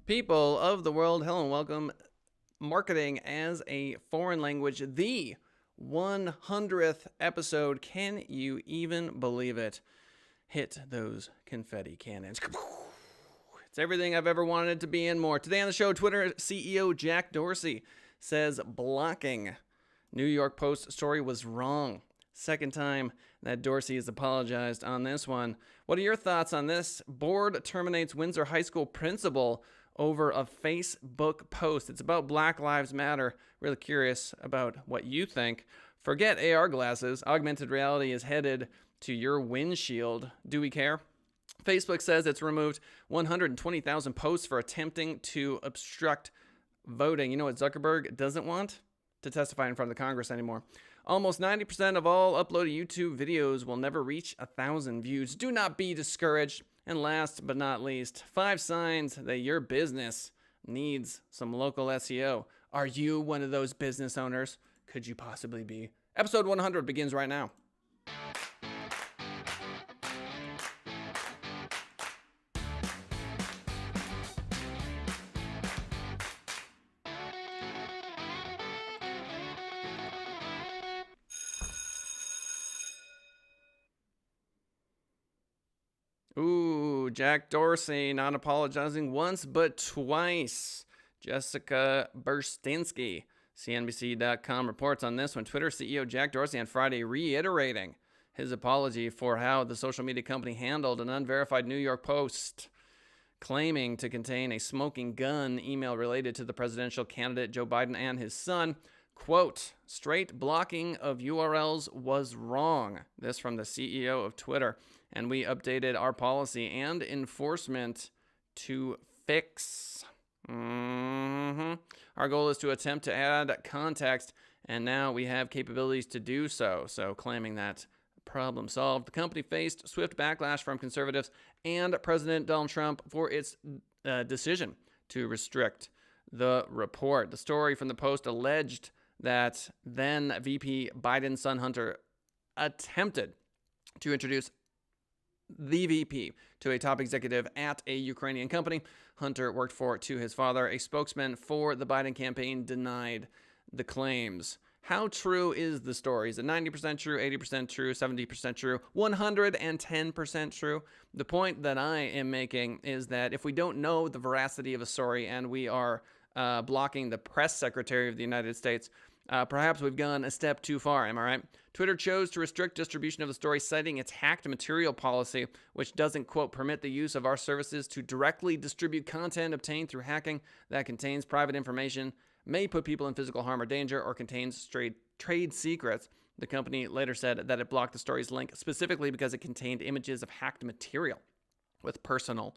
People of the world, hello and welcome. Marketing as a foreign language, the 100th episode. Can you even believe it? Hit those confetti cannons. It's everything I've ever wanted it to be and more. Today on the show, Twitter CEO Jack Dorsey says blocking New York Post story was wrong. Second time that Dorsey has apologized on this one. What are your thoughts on this? Board terminates Windsor High School principal over a Facebook post. It's about Black Lives Matter. Really curious about what you think. Forget AR glasses. Augmented reality is headed to your windshield. Do we care? Facebook says it's removed 120,000 posts for attempting to obstruct voting. You know what Zuckerberg doesn't want? To testify in front of the Congress anymore. Almost 90% of all uploaded YouTube videos will never reach 1,000 views. Do not be discouraged. And last but not least, 5 signs that your business needs some local SEO. Are you one of those business owners? Could you possibly be? Episode 100 begins right now. Ooh, Jack Dorsey not apologizing once but twice. Jessica Burstinsky, CNBC.com reports on this one. Twitter CEO Jack Dorsey on Friday reiterating his apology for how the social media company handled an unverified New York Post claiming to contain a smoking gun email related to the presidential candidate Joe Biden and his son. Quote, straight blocking of URLs was wrong. This from the CEO of Twitter. And we updated our policy and enforcement to fix. Our goal is to attempt to add context, and now we have capabilities to do so. So claiming that problem solved. The company faced swift backlash from conservatives and President Donald Trump for its decision to restrict the report. The story from the Post alleged that then VP Biden's son Hunter attempted to introduce the VP to a top executive at a Ukrainian company Hunter worked for to his father. A spokesman for the Biden campaign denied the claims. How true is the story? Is it 90% true, 80% true, 70% true, 110% true? The point that I am making is that if we don't know the veracity of a story and we are blocking the press secretary of the United States, perhaps we've gone a step too far, am I right? Twitter chose to restrict distribution of the story, citing its hacked material policy, which doesn't, quote, permit the use of our services to directly distribute content obtained through hacking that contains private information, may put people in physical harm or danger, or contains trade secrets. The company later said that it blocked the story's link specifically because it contained images of hacked material with personal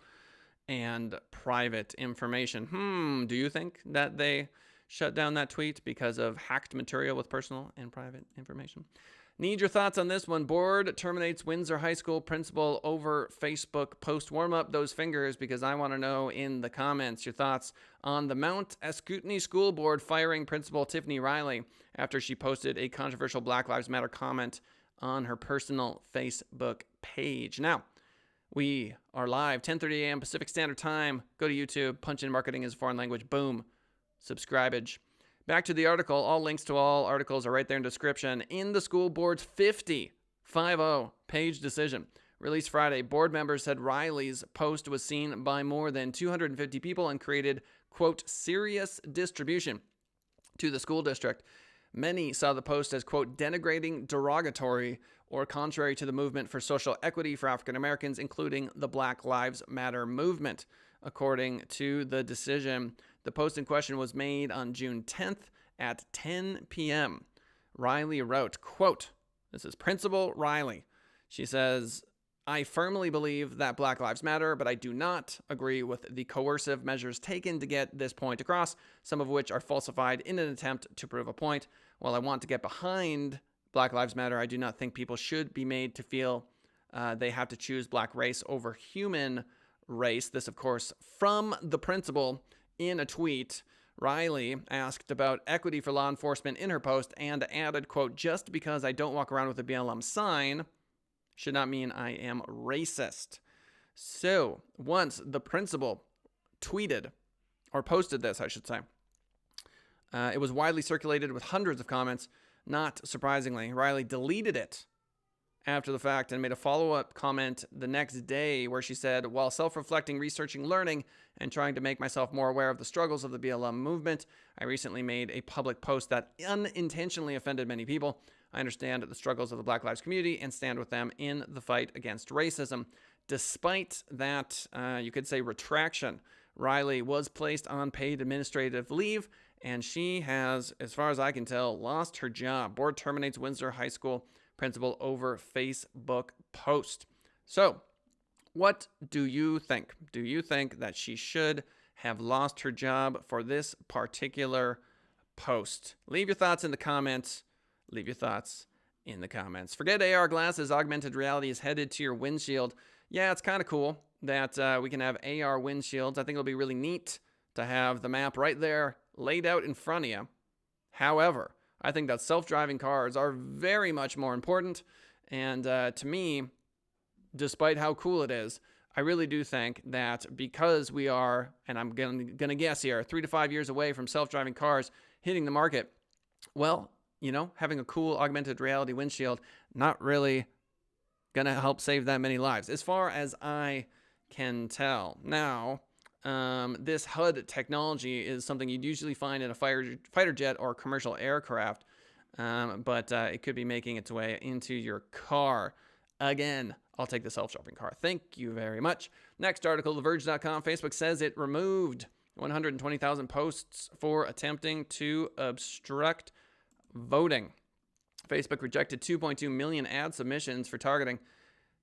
and private information. Do you think that they shut down that tweet because of hacked material with personal and private information? Need your thoughts on this one. Board terminates Windsor High School principal over Facebook post. Warm up those fingers because I want to know in the comments your thoughts on the Mount Ascutney School Board firing Principal Tiffany Riley after she posted a controversial Black Lives Matter comment on her personal Facebook page. Now, we are live, 10:30 a.m. Pacific Standard Time. Go to YouTube, punch in marketing as a foreign language. Boom. Subscribage. Back to the article. All links to all articles are right there in the description. In the school board's 50 page decision released Friday, board members said Riley's post was seen by more than 250 people and created, quote, serious distribution to the school district. Many saw the post as, quote, denigrating, derogatory, or contrary to the movement for social equity for African Americans, including the Black Lives Matter movement. According to the decision, the post in question was made on June 10th at 10 p.m. Riley wrote, quote, this is Principal Riley. She says, I firmly believe that Black Lives Matter, but I do not agree with the coercive measures taken to get this point across, some of which are falsified in an attempt to prove a point. While I want to get behind Black Lives Matter, I do not think people should be made to feel they have to choose black race over human race. This, of course, from the principal in a tweet. Riley asked about equity for law enforcement in her post and added, quote, just because I don't walk around with a BLM sign should not mean I am racist. So once the principal tweeted or posted this, I should say. It was widely circulated with hundreds of comments. Not surprisingly, Riley deleted it after the fact and made a follow-up comment the next day where she said, while self-reflecting, researching, learning, and trying to make myself more aware of the struggles of the BLM movement, I recently made a public post that unintentionally offended many people. I understand the struggles of the Black Lives community and stand with them in the fight against racism. Despite that, you could say, retraction, Riley was placed on paid administrative leave, and she has, as far as I can tell, lost her job. Board terminates Windsor High School principal over Facebook post. So, what do you think? Do you think that she should have lost her job for this particular post? Leave your thoughts in the comments. Leave your thoughts in the comments. Forget AR glasses. Augmented reality is headed to your windshield. Yeah, it's kind of cool that we can have AR windshields. I think it'll be really neat to have the map right there laid out in front of you. However, I think that self-driving cars are very much more important. And to me, despite how cool it is, I really do think that because we are, and I'm going to guess here, 3 to 5 years away from self-driving cars hitting the market, well, you know, having a cool augmented reality windshield, not really going to help save that many lives, as far as I can tell. Now, this HUD technology is something you'd usually find in a fighter jet or commercial aircraft, but it could be making its way into your car. Again, I'll take the self-driving car. Thank you very much. Next article, TheVerge.com. Facebook says it removed 120,000 posts for attempting to obstruct voting. Facebook rejected 2.2 million ad submissions for targeting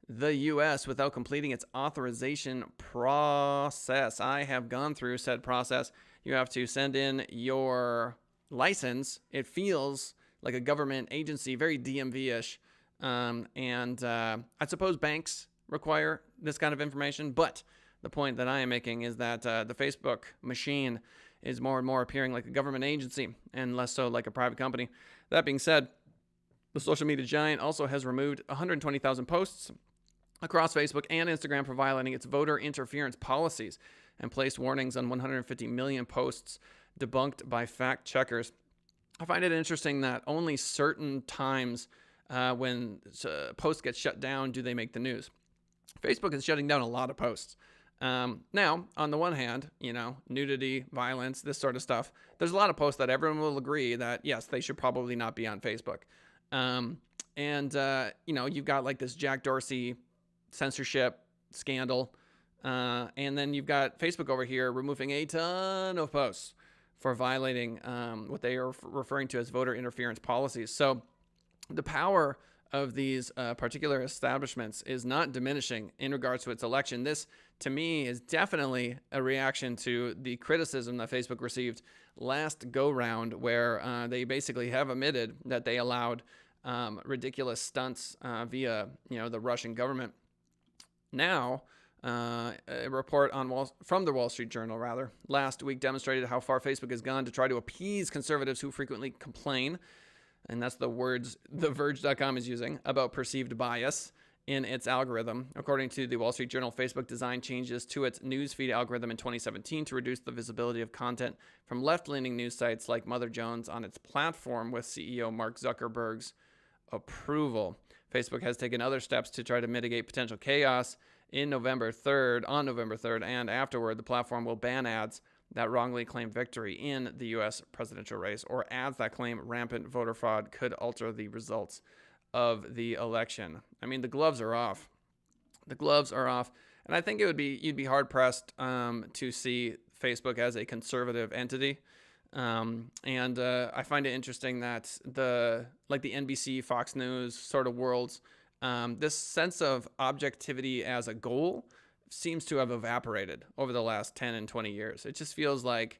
the U.S. without completing its authorization process. I have gone through said process. You have to send in your license. It feels like a government agency, very DMV-ish. I suppose banks require this kind of information, but the point that I am making is that the Facebook machine is more and more appearing like a government agency and less so like a private company. That being said, the social media giant also has removed 120,000 posts across Facebook and Instagram for violating its voter interference policies and placed warnings on 150 million posts debunked by fact checkers. I find it interesting that only certain times when posts get shut down do they make the news. Facebook is shutting down a lot of posts. Now, on the one hand, you know, nudity, violence, this sort of stuff, there's a lot of posts that everyone will agree that, yes, they should probably not be on Facebook. You know, you've got like this Jack Dorsey censorship scandal. And then you've got Facebook over here removing a ton of posts for violating what they are referring to as voter interference policies. So the power of these particular establishments is not diminishing in regards to its election. This, to me, is definitely a reaction to the criticism that Facebook received last go-round, where they basically have admitted that they allowed ridiculous stunts via, you know, the Russian government. Now, a report from the Wall Street Journal, last week demonstrated how far Facebook has gone to try to appease conservatives who frequently complain, and that's the words TheVerge.com is using, about perceived bias in its algorithm. According to the Wall Street Journal, Facebook designed changes to its newsfeed algorithm in 2017 to reduce the visibility of content from left-leaning news sites like Mother Jones on its platform with CEO Mark Zuckerberg's approval. Facebook has taken other steps to try to mitigate potential chaos. On November 3rd, and afterward, the platform will ban ads that wrongly claim victory in the U.S. presidential race, or ads that claim rampant voter fraud could alter the results of the election. I mean, the gloves are off. The gloves are off. And I think you'd be hard pressed to see Facebook as a conservative entity. I find it interesting that the NBC, Fox News sort of worlds, this sense of objectivity as a goal seems to have evaporated over the last 10 and 20 years. It just feels like,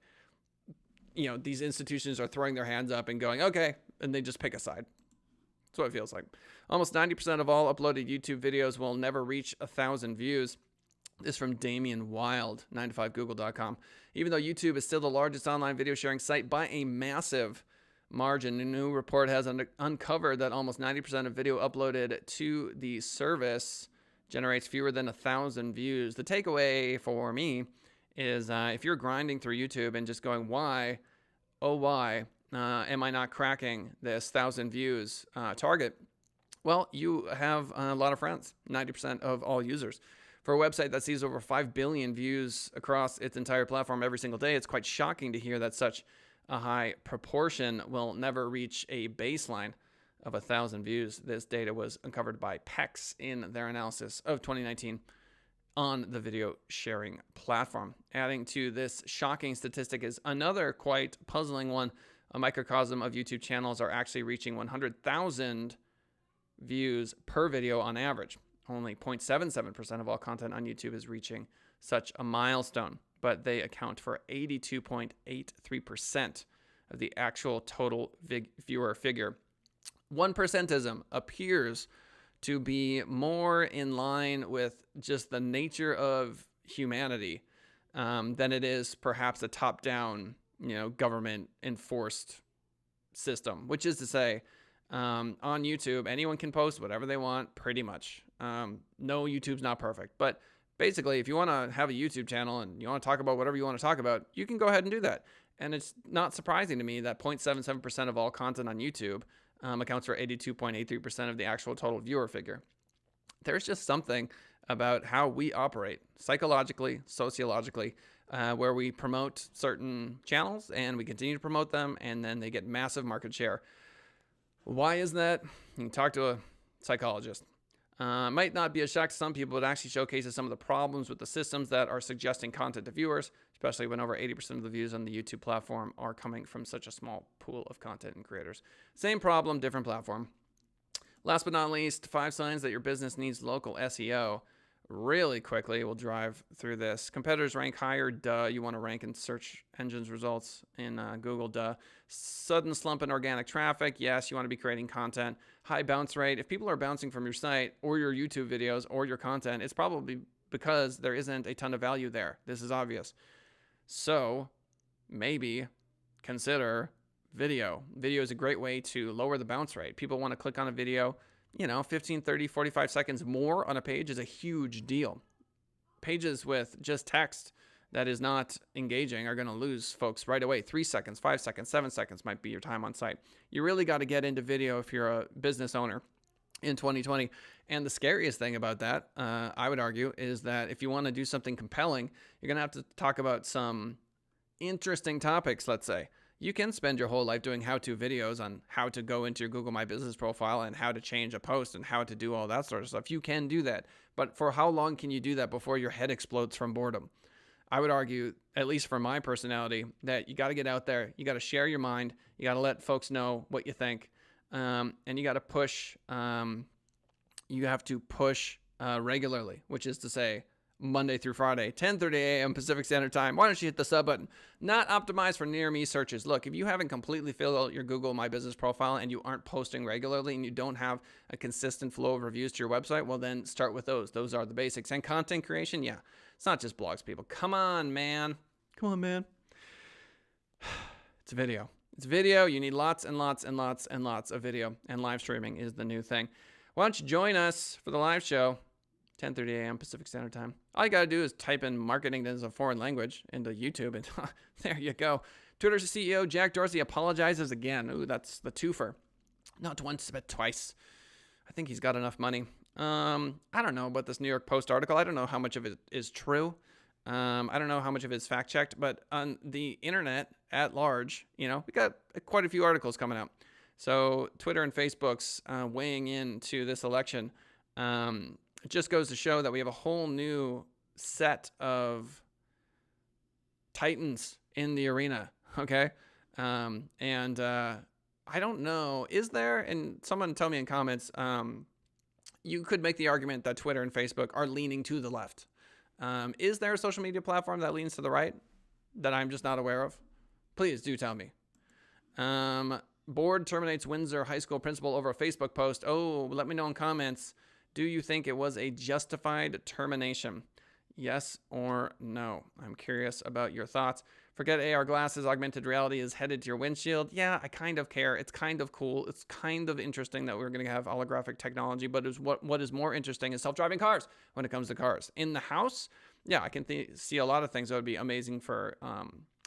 you know, these institutions are throwing their hands up and going, okay, and they just pick a side. That's what it feels like. Almost 90% of all uploaded YouTube videos will never reach 1,000 views. This from Damian Wild, 9to5google.com. Even though YouTube is still the largest online video sharing site by a massive margin, a new report has uncovered that almost 90% of video uploaded to the service generates fewer than 1,000 views. The takeaway for me is if you're grinding through YouTube and just going, why, oh, why am I not cracking this 1,000 views target? Well, you have a lot of friends, 90% of all users. For a website that sees over 5 billion views across its entire platform every single day, it's quite shocking to hear that such a high proportion will never reach a baseline of 1,000 views. This data was uncovered by PEX in their analysis of 2019 on the video sharing platform. Adding to this shocking statistic is another quite puzzling one. A microcosm of YouTube channels are actually reaching 100,000 views per video on average. Only 0.77% of all content on YouTube is reaching such a milestone, but they account for 82.83% of the actual total viewer figure. 1%ism appears to be more in line with just the nature of humanity than it is perhaps a top-down, government enforced system, which is to say, on YouTube, anyone can post whatever they want, pretty much. No, YouTube's not perfect, but basically, if you want to have a YouTube channel and you want to talk about whatever you want to talk about, you can go ahead and do that. And it's not surprising to me that 0.77% of all content on YouTube accounts for 82.83% of the actual total viewer figure. There's just something about how we operate psychologically, sociologically, where we promote certain channels and we continue to promote them, and then they get massive market share. Why is that? You can talk to a psychologist. Might not be a shock to some people, but it actually showcases some of the problems with the systems that are suggesting content to viewers, especially when over 80% of the views on the YouTube platform are coming from such a small pool of content and creators. Same problem, different platform. Last but not least, 5 signs that your business needs local SEO. Really quickly, we'll drive through this. Competitors rank higher, duh. You want to rank in search engines results in Google, duh. Sudden slump in organic traffic, yes, you want to be creating content. High bounce rate. If people are bouncing from your site or your YouTube videos or your content, it's probably because there isn't a ton of value there. This is obvious. So maybe consider video. Video is a great way to lower the bounce rate. People want to click on a video. 15, 30, 45 seconds more on a page is a huge deal. Pages with just text that is not engaging are going to lose folks right away. 3 seconds, 5 seconds, 7 seconds might be your time on site. You really got to get into video if you're a business owner in 2020. And the scariest thing about that, I would argue, is that if you want to do something compelling, you're going to have to talk about some interesting topics, let's say. You can spend your whole life doing how-to videos on how to go into your Google My Business profile and how to change a post and how to do all that sort of stuff. You can do that. But for how long can you do that before your head explodes from boredom? I would argue, at least for my personality, that you got to get out there. You got to share your mind. You got to let folks know what you think. And you got to push. You have to push regularly, which is to say, Monday through Friday, 10:30 a.m. Pacific Standard Time. Why don't you hit the sub button? Not optimized for near me searches. Look, if you haven't completely filled out your Google My Business profile and you aren't posting regularly and you don't have a consistent flow of reviews to your website, well, then start with those. Those are the basics. And content creation, yeah, it's not just blogs, people. Come on, man. Come on, man. It's video. It's video. You need lots and lots and lots and lots of video. And live streaming is the new thing. Why don't you join us for the live show? 10:30 a.m. Pacific Standard Time. All you got to do is type in marketing as a foreign language into YouTube, and there you go. Twitter's CEO Jack Dorsey apologizes again. Ooh, that's the twofer. Not once, but twice. I think he's got enough money. I don't know about this New York Post article. I don't know how much of it is true. I don't know how much of it is fact-checked, but on the internet at large, we got quite a few articles coming out. So Twitter and Facebook's weighing into this election. It just goes to show that we have a whole new set of titans in the arena, okay? And I don't know, is there, and someone tell me in comments, you could make the argument that Twitter and Facebook are leaning to the left. Is there a social media platform that leans to the right that I'm just not aware of? Please do tell me. Board terminates Windsor High School principal over a Facebook post. Oh, let me know in comments. Do you think it was a justified termination? Yes or no? I'm curious about your thoughts. Forget AR glasses. Augmented reality is headed to your windshield. Yeah, I kind of care. It's kind of cool. It's kind of interesting that we're going to have holographic technology. But what is more interesting is self-driving cars when it comes to cars. In the house, yeah, I can see a lot of things that would be amazing for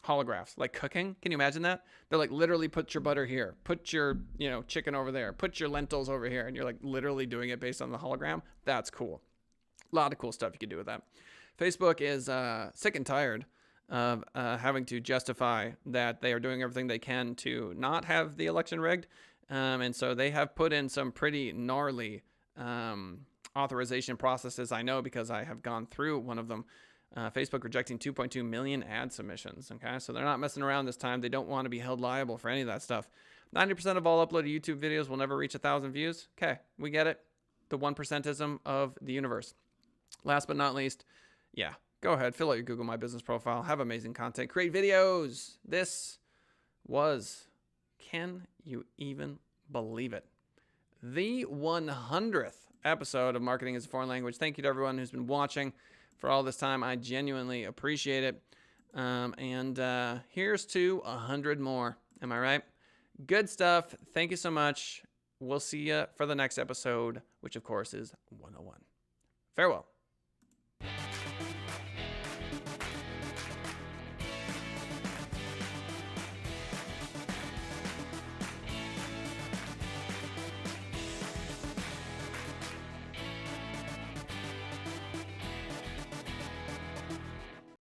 holographs, like cooking. Can you imagine that? They're like, literally put your butter here, put your, chicken over there, put your lentils over here, and you're like literally doing it based on the hologram. That's cool. A lot of cool stuff you can do with that. Facebook is sick and tired of having to justify that they are doing everything they can to not have the election rigged. And so they have put in some pretty gnarly authorization processes. I know because I have gone through one of them. Facebook rejecting 2.2 million ad submissions. Okay, so they're not messing around this time. They don't want to be held liable for any of that stuff. 90% of all uploaded YouTube videos will never reach 1,000 views. Okay, we get it. The 1%ism of the universe. Last but not least, yeah, go ahead, fill out your Google My Business profile, have amazing content, create videos. This was, can you even believe it, the 100th episode of Marketing as a Foreign Language. Thank you to everyone who's been watching for all this time. I genuinely appreciate it. And here's to 100 more. Am I right? Good stuff. Thank you so much. We'll see you for the next episode, which of course is 101. Farewell.